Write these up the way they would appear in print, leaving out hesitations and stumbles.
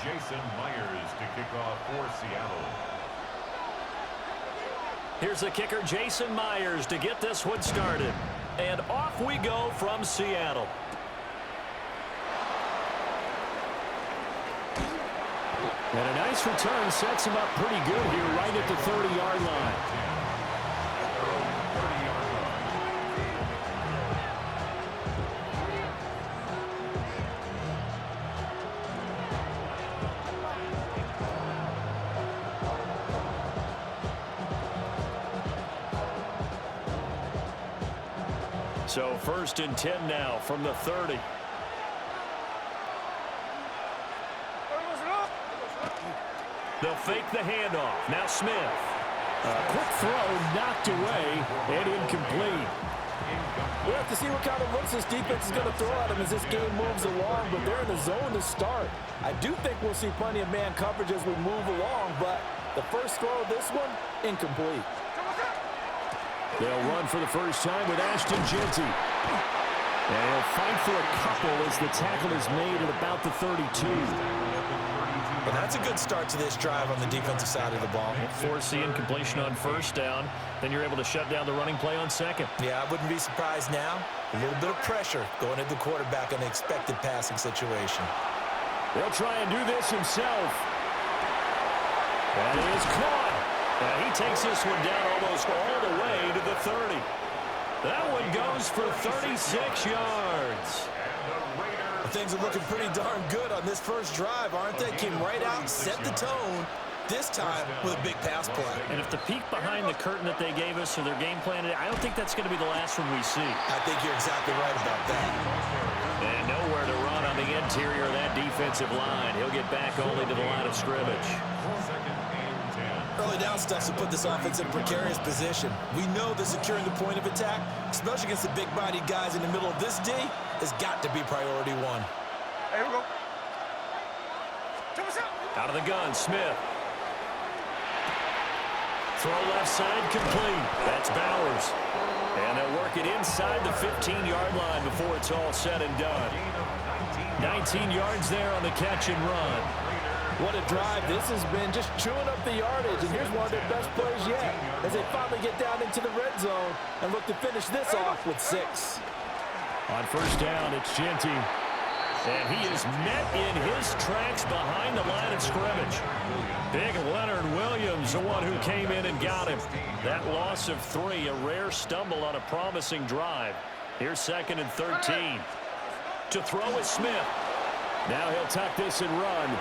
Jason Myers to kick off for Seattle. Here's the kicker, Jason Myers, to get this one started. And off we go from Seattle. And a nice return sets him up pretty good here right at the 30-yard line. So 1st and 10 now from the 30. They'll fake the handoff. Now Smith. A quick throw knocked away and incomplete. We'll have to see what kind of looks this defense is going to throw at him as this game moves along, but they're in the zone to start. I do think we'll see plenty of man coverage as we move along, but the first throw of this one, incomplete. They'll run for the first time with Ashton Jeanty. And he'll fight for a couple as the tackle is made at about the 32. Well, that's a good start to this drive on the defensive side of the ball. Force the incompletion on first down. Then you're able to shut down the running play on second. Yeah, I wouldn't be surprised now. A little bit of pressure going into the quarterback in an expected passing situation. They'll try and do this himself. That is caught. And he takes this one down almost all the way to the 30. That one goes for 36 yards. Things are looking pretty darn good on this first drive, aren't they? Came right out, set the tone, this time with a big pass play. And if the peek behind the curtain that they gave us or their game plan, I don't think that's going to be the last one we see. I think you're exactly right about that. And nowhere to run on the interior of that defensive line. He'll get back only to the line of scrimmage. Early down stuff to put this offense in a precarious position. We know that securing the point of attack, especially against the big-bodied guys in the middle of this D, has got to be priority one. Here we go. Out of the gun, Smith. Throw left side complete. That's Bowers. And they'll work it inside the 15-yard line before it's all said and done. 19 yards there on the catch and run. What a drive this has been, just chewing up the yardage, and here's one of their best plays yet as they finally get down into the red zone and look to finish this off with 6. On first down, it's Jeanty. And he is met in his tracks behind the line of scrimmage. Big Leonard Williams, the one who came in and got him. That loss of 3, a rare stumble on a promising drive. Here's 2nd and 13. To throw is Smith. Now he'll tuck this and run.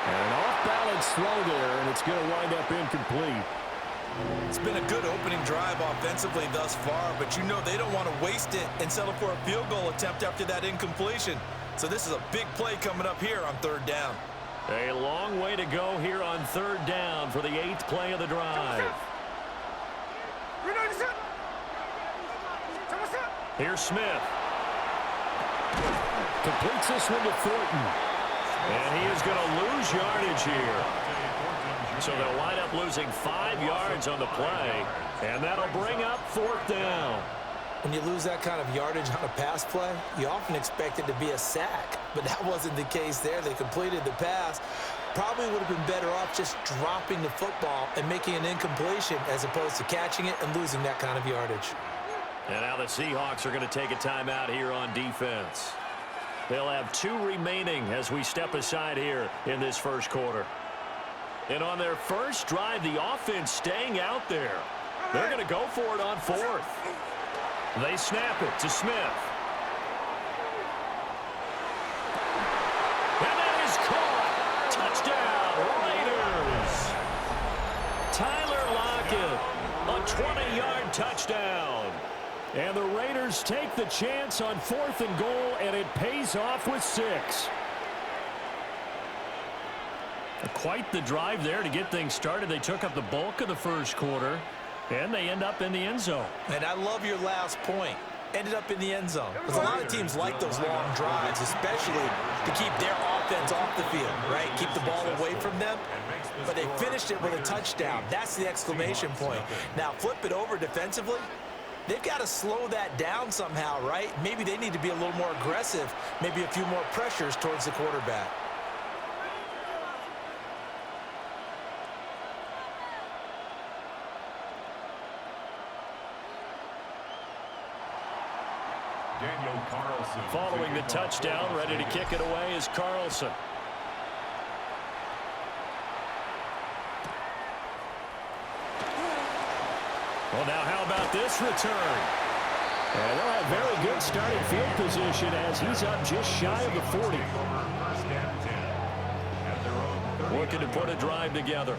And an off-balance throw there, and it's going to wind up incomplete. It's been a good opening drive offensively thus far, but you know they don't want to waste it and settle for a field goal attempt after that incompletion. So this is a big play coming up here on 3rd down. A long way to go here on 3rd down for the 8th play of the drive. Here's Smith. Completes this one to Thornton. And he is going to lose yardage here. So they'll wind up losing 5 yards on the play. And that'll bring up 4th down. When you lose that kind of yardage on a pass play, you often expect it to be a sack. But that wasn't the case there. They completed the pass. Probably would have been better off just dropping the football and making an incompletion as opposed to catching it and losing that kind of yardage. And now the Seahawks are going to take a timeout here on defense. They'll have 2 remaining as we step aside here in this first quarter. And on their first drive, the offense staying out there. They're going to go for it on 4th. They snap it to Smith. And that is caught. Touchdown, Raiders. Tyler Lockett, a 20-yard touchdown. And the Raiders take the chance on 4th and goal, and it pays off with 6. Quite the drive there to get things started. They took up the bulk of the first quarter, and they end up in the end zone. And I love your last point. Ended up in the end zone. Because a lot of teams like those long drives, especially to keep their offense off the field, right? Keep the ball away from them. But they finished it with a touchdown. That's the exclamation point. Now flip it over defensively. They've got to slow that down somehow, right? Maybe they need to be a little more aggressive. Maybe a few more pressures towards the quarterback. Daniel Carlson. Following the touchdown, ready to kick it away is Carlson. Well, now how about this return? And they'll have very good starting field position as he's up just shy of the 40. Looking to put a drive together.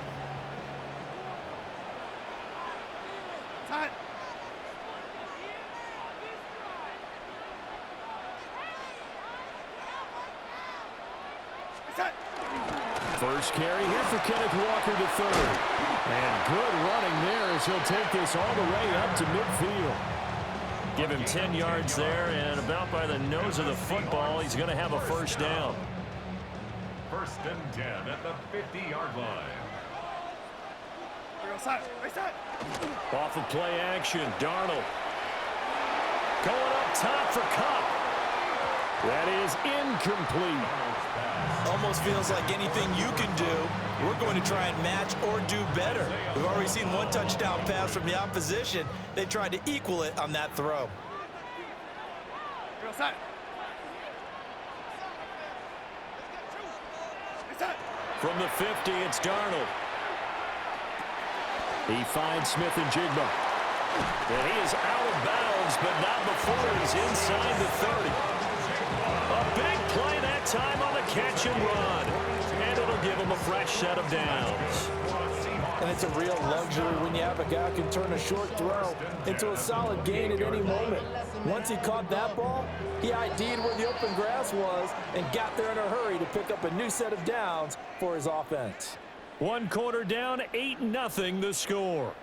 First carry here for Kenneth Walker to third. And good running there as he'll take this all the way up to midfield. Give him 10 yards there, and about by the nose of the football, he's going to have a first down. First and 10 at the 50-yard line. Off of play action, Darnold. Going up top for Cup. That is incomplete. Almost feels like anything you can do, we're going to try and match or do better. We've already seen one touchdown pass from the opposition. They tried to equal it on that throw. From the 50, it's Darnold. He finds Smith and Jigba. And he is out of bounds, but not before he's inside the 30. A big play that time on the catch and run. And it'll give him a fresh set of downs. And it's a real luxury when you have a guy who can turn a short throw into a solid gain at any moment. Once he caught that ball, he ID'd where the open grass was and got there in a hurry to pick up a new set of downs for his offense. One quarter down, 8-0 the score.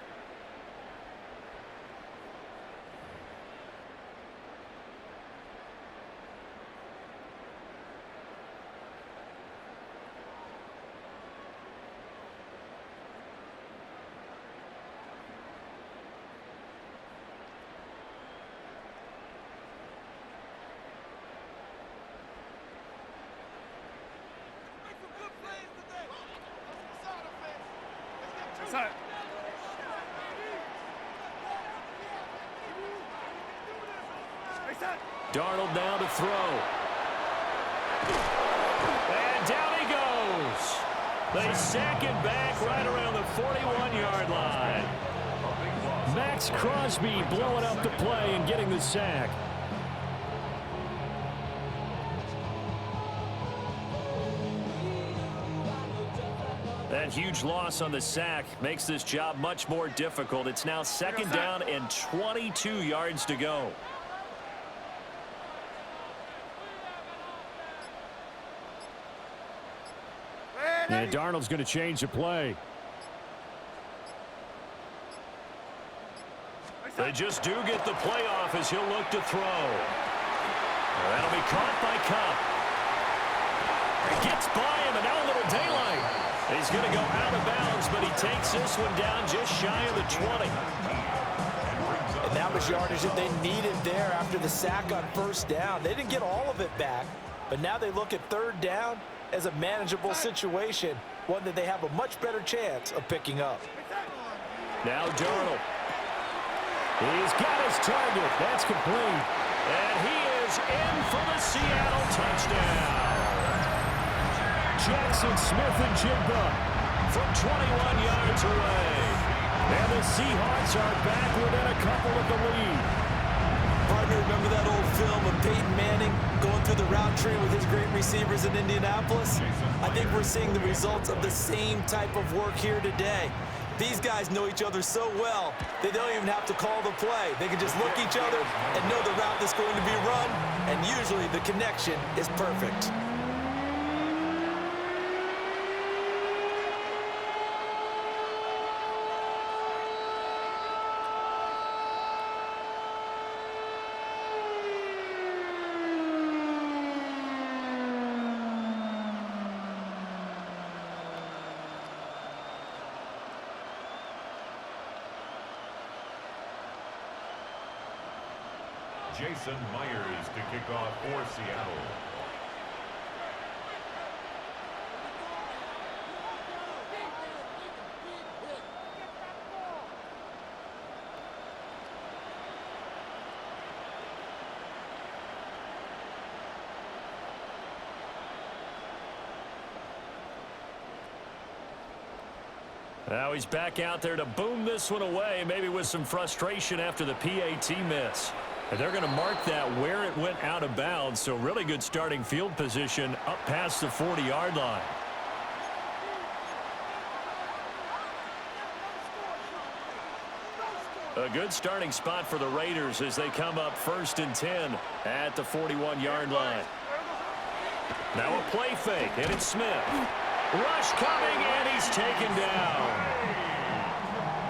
Darnold now to throw. And down he goes. They sack him back right around the 41-yard line. Max Crosby blowing up the play and getting the sack. That huge loss on the sack makes this job much more difficult. It's now second down and 22 yards to go. And Darnold's going to change the play. They just do get the play off as he'll look to throw. That'll be caught by Cup. He gets by him, and now a little daylight. He's going to go out of bounds, but he takes this one down just shy of the 20. And that was yardage that they needed there after the sack on first down. They didn't get all of it back, but now they look at third down as a manageable situation, one that they have a much better chance of picking up. Now Darnold. He's got his target. That's complete. And he is in for the Seattle touchdown. Jackson Smith and Jigba from 21 yards away. And the Seahawks are back within a couple of the lead. Partner, remember that old film of Peyton Manning going through the route tree with his great receivers in Indianapolis? I think we're seeing the results of the same type of work here today. These guys know each other so well, they don't even have to call the play. They can just look each other and know the route that's going to be run, and usually the connection is perfect. Jason Myers to kick off for Seattle. Now he's back out there to boom this one away, maybe with some frustration after the PAT miss. And they're going to mark that where it went out of bounds, so really good starting field position up past the 40-yard line. A good starting spot for the Raiders as they come up 1st and 10 at the 41-yard line. Now a play fake, and it's Smith. Rush coming, and he's taken down.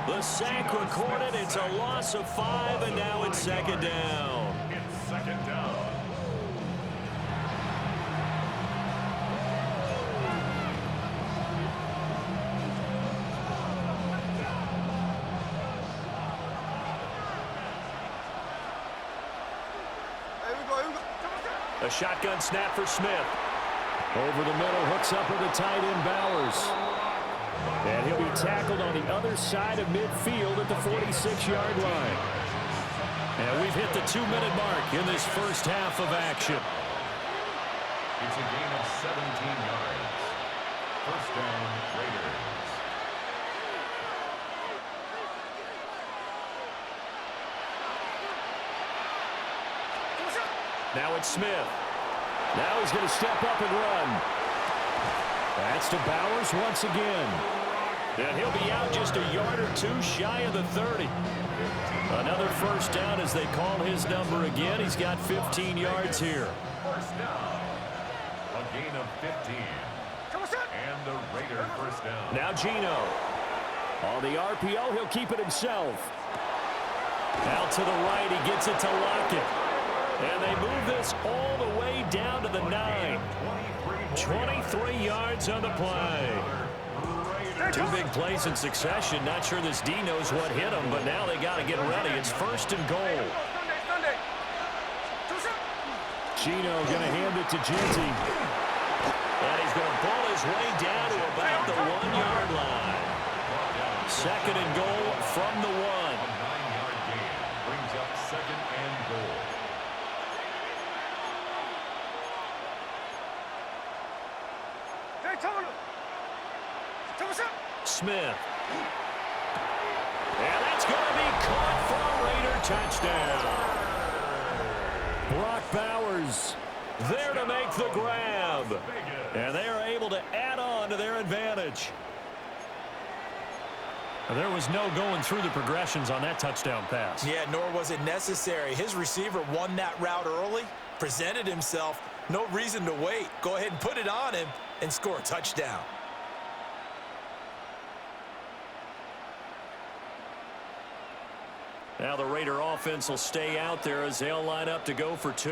The sack recorded. It's a loss of 5, and now it's 2nd down. It's 2nd down. A shotgun snap for Smith. Over the middle, hooks up with the tight end Bowers. And he'll be tackled on the other side of midfield at the 46-yard line. And we've hit the 2-minute mark in this first half of action. It's a gain of 17 yards. 1st down, Raiders. Now it's Smith. Now he's going to step up and run. That's to Bowers once again. And he'll be out just a yard or two shy of the 30. Another 1st down as they call his number again. He's got 15 yards here. 1st down. A gain of 15. And the Raider 1st down. Now Geno. On the RPO, he'll keep it himself. Out to the right, he gets it to Lockett. And they move this all the way down to the 9. 23 yards on the play. 2 big plays in succession. Not sure this D knows what hit him, but now they got to get ready. It's 1st and goal. Geno going to hand it to Genty. And he's going to pull his way down to about the 1-yard line. 2nd and goal from the 1. A 9-yard gain brings up 2nd and goal. Smith. And that's going to be caught for a Raider touchdown. Brock Bowers there to make the grab. And they are able to add on to their advantage. There was no going through the progressions on that touchdown pass. Yeah, nor was it necessary. His receiver won that route early, presented himself. No reason to wait. Go ahead and put it on him and score a touchdown. Now the Raider offense will stay out there as they'll line up to go for 2.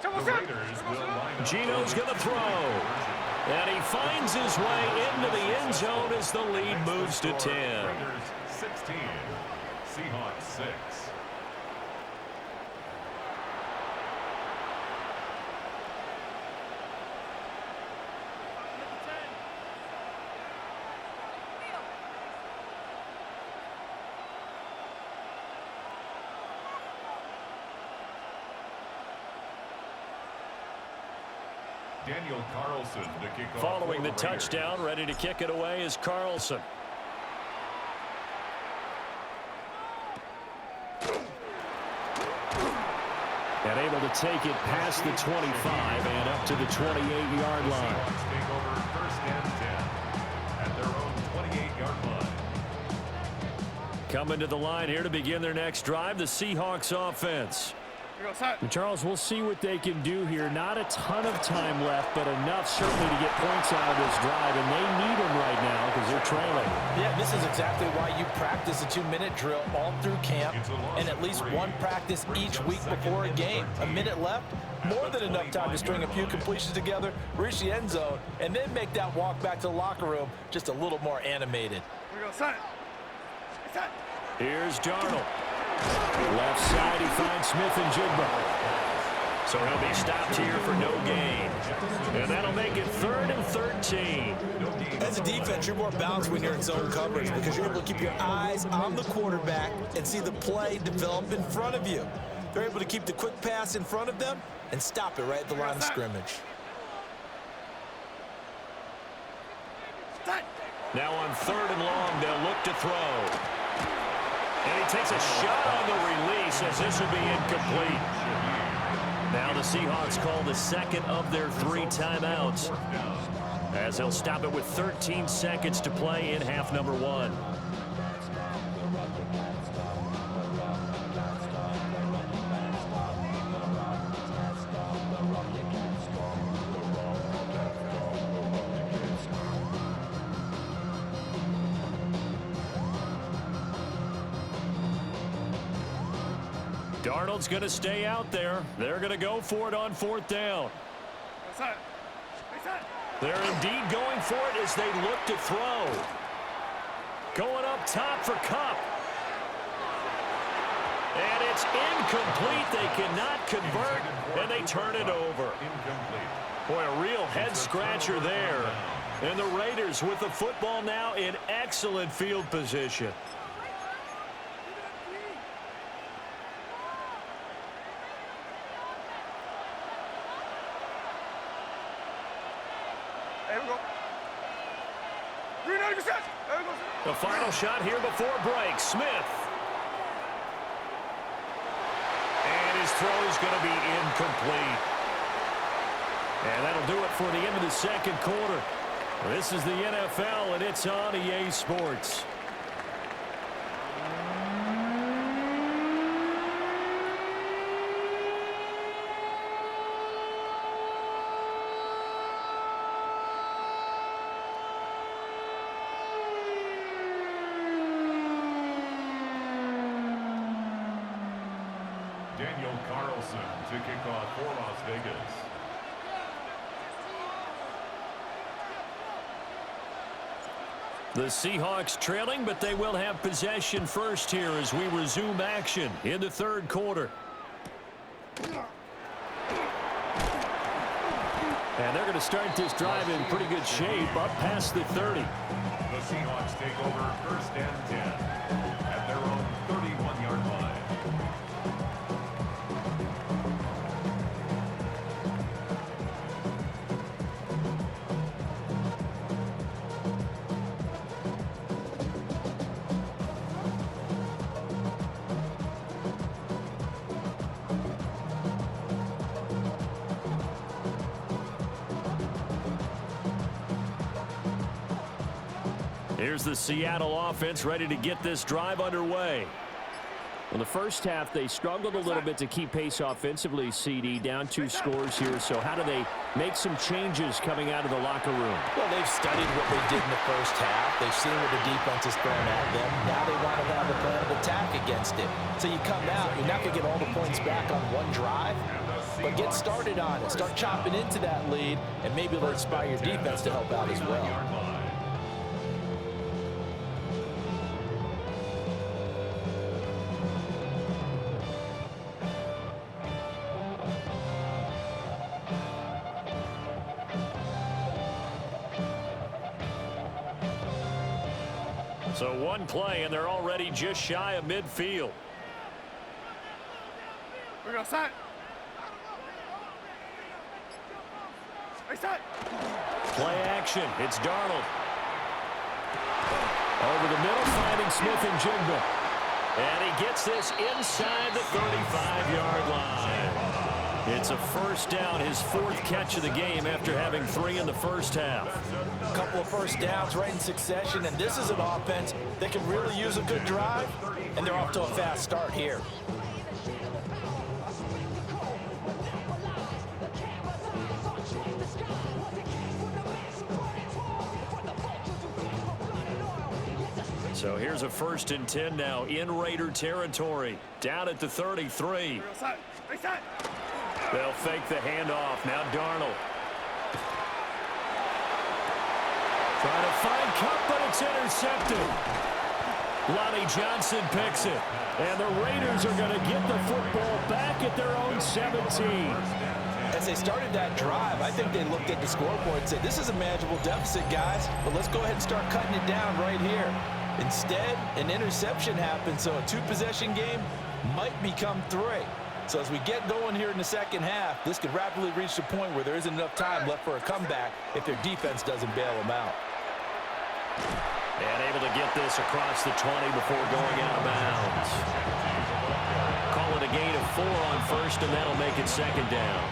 The Raiders will line up. Geno's going to throw. And he finds his way into the end zone as the lead moves to 10. Raiders 16, Seahawks 6. Daniel Carlson to kick off. Following the touchdown, ready to kick it away is Carlson. And able to take it past the 25 and up to the 28-yard line. Seahawks take over 1st and 10 at their own 28-yard line. Coming to the line here to begin their next drive, the Seahawks offense. And Charles, we'll see what they can do here. Not a ton of time left, but enough certainly to get points out of this drive, and they need them right now because they're trailing. Yeah, this is exactly why you practice a 2-minute drill all through camp and at least one practice each week before a game. A minute left, more than enough time to string a few completions together, reach the end zone, and then make that walk back to the locker room just a little more animated. Here's Darnold. Left side, he finds Smith and Jigba. So he'll be stopped here for no gain. And that'll make it 3rd and 13. As a defense, you're more balanced when you're in zone coverage because you're able to keep your eyes on the quarterback and see the play develop in front of you. They're able to keep the quick pass in front of them and stop it right at the line of scrimmage. Now on 3rd and long, they'll look to throw. And he takes a shot on the release as this will be incomplete. Now the Seahawks call the second of their 3 timeouts, as they'll stop it with 13 seconds to play in half number 1. Darnold's going to stay out there. They're going to go for it on 4th down. They're indeed going for it as they look to throw. Going up top for Kupp. And it's incomplete. They cannot convert, and they turn it over. Boy, a real head-scratcher there. And the Raiders with the football now in excellent field position. The final shot here before break. Smith. And his throw is going to be incomplete. And that'll do it for the end of the second quarter. This is the NFL, and it's on EA Sports. Daniel Carlson to kick off for Las Vegas. The Seahawks trailing, but they will have possession first here as we resume action in the 3rd quarter. And they're going to start this drive in pretty good shape up past the 30. The Seahawks take over 1st and 10 at their own 31-yard line. Here's the Seattle offense ready to get this drive underway. Well, the first half, they struggled a little bit to keep pace offensively, CD, down 2 scores here. So how do they make some changes coming out of the locker room? Well, they've studied what they did in the first half. They've seen what the defense is throwing at them. Now they want to have a plan of attack against it. So you come out, you're not going to get all the points back on one drive, but get started on it. Start chopping into that lead, and maybe it'll inspire your defense to help out as well. So one play, and they're already just shy of midfield. We're going to set. Play action. It's Darnold. Over the middle, finding Smith and Jigba. And he gets this inside the 35-yard line. It's a first down, his 4th catch of the game after having 3 in the first half. A couple of first downs right in succession, and this is an offense that can really use a good drive, and they're off to a fast start here. So here's a 1st and 10 now in Raider territory, down at the 33. They'll fake the handoff. Now Darnold. Trying to find Kupp, but it's intercepted. Lonnie Johnson picks it. And the Raiders are going to get the football back at their own 17. As they started that drive, I think they looked at the scoreboard and said, this is a manageable deficit, guys, but let's go ahead and start cutting it down right here. Instead, an interception happened, so a 2-possession game might become 3. So as we get going here in the second half, this could rapidly reach the point where there isn't enough time left for a comeback if their defense doesn't bail them out. And able to get this across the 20 before going out of bounds. Call it a gain of 4 on first, and that'll make it second down.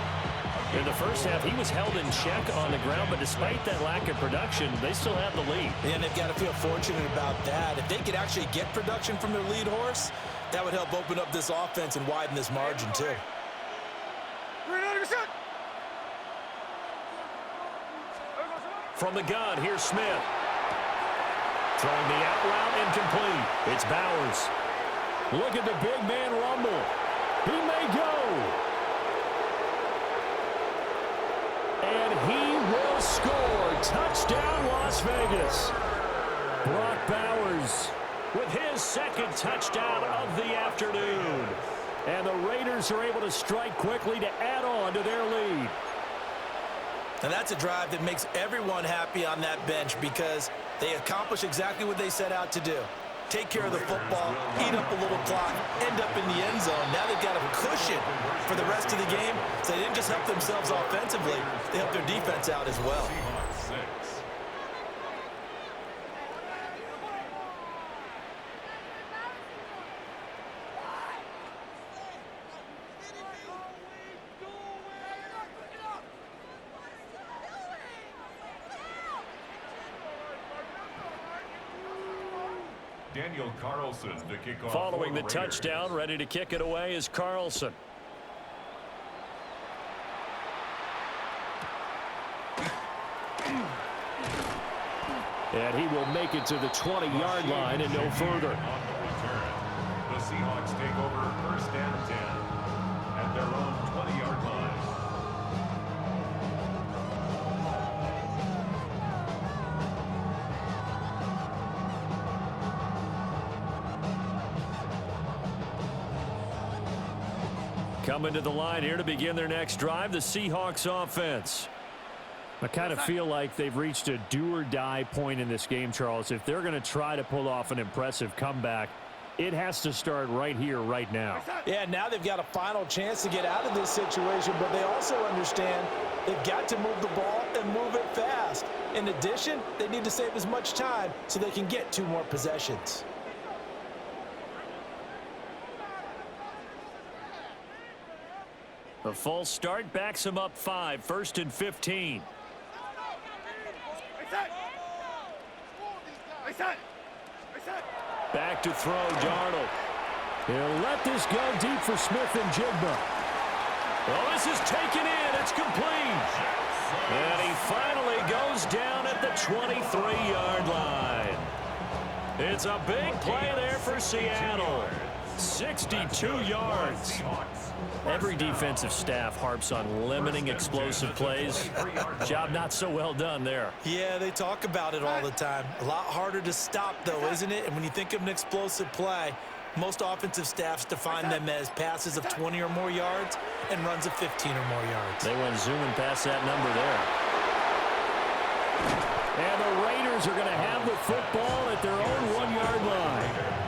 In the first half, he was held in check on the ground, but despite that lack of production, they still have the lead. And they've got to feel fortunate about that. If they could actually get production from their lead horse, that would help open up this offense and widen this margin, too. From the gun, here's Smith. Throwing the out route incomplete. It's Bowers. Look at the big man rumble. He may go. And he will score. Touchdown, Las Vegas. Brock Bowers with his second touchdown of the afternoon. And the Raiders are able to strike quickly to add on to their lead. And that's a drive that makes everyone happy on that bench because they accomplish exactly what they set out to do. Take care of the football, eat up a little clock, end up in the end zone. Now they've got a cushion for the rest of the game. So they didn't just help themselves offensively, they helped their defense out as well. Daniel Carlson to kick off. Following the touchdown, ready to kick it away is Carlson. And he will make it to the 20-yard line and no further. On the return, the Seahawks take over first and 10 at their own 20-yard line. Coming to the line here to begin their next drive, the Seahawks offense. I kind of feel like they've reached a do-or-die point in this game, Charles. If they're going to try to pull off an impressive comeback, it has to start right here, right now. Yeah, now they've got a final chance to get out of this situation, but they also understand they've got to move the ball and move it fast. In addition, they need to save as much time so they can get 2 more possessions. The false start backs him up 5, first and 15. Back to throw, Darnold. He'll let this go deep for Smith and Jigba. Oh, this is taken in. It's complete. And he finally goes down at the 23-yard line. It's a big play there for Seattle. 62 yards. Every defensive staff harps on limiting explosive plays. Job not so well done there. Yeah, they talk about it all the time. A lot harder to stop, though, isn't it? And when you think of an explosive play, most offensive staffs define them as passes of 20 or more yards and runs of 15 or more yards. They went zooming past that number there. And the Raiders are going to have the football at their own 1-yard line.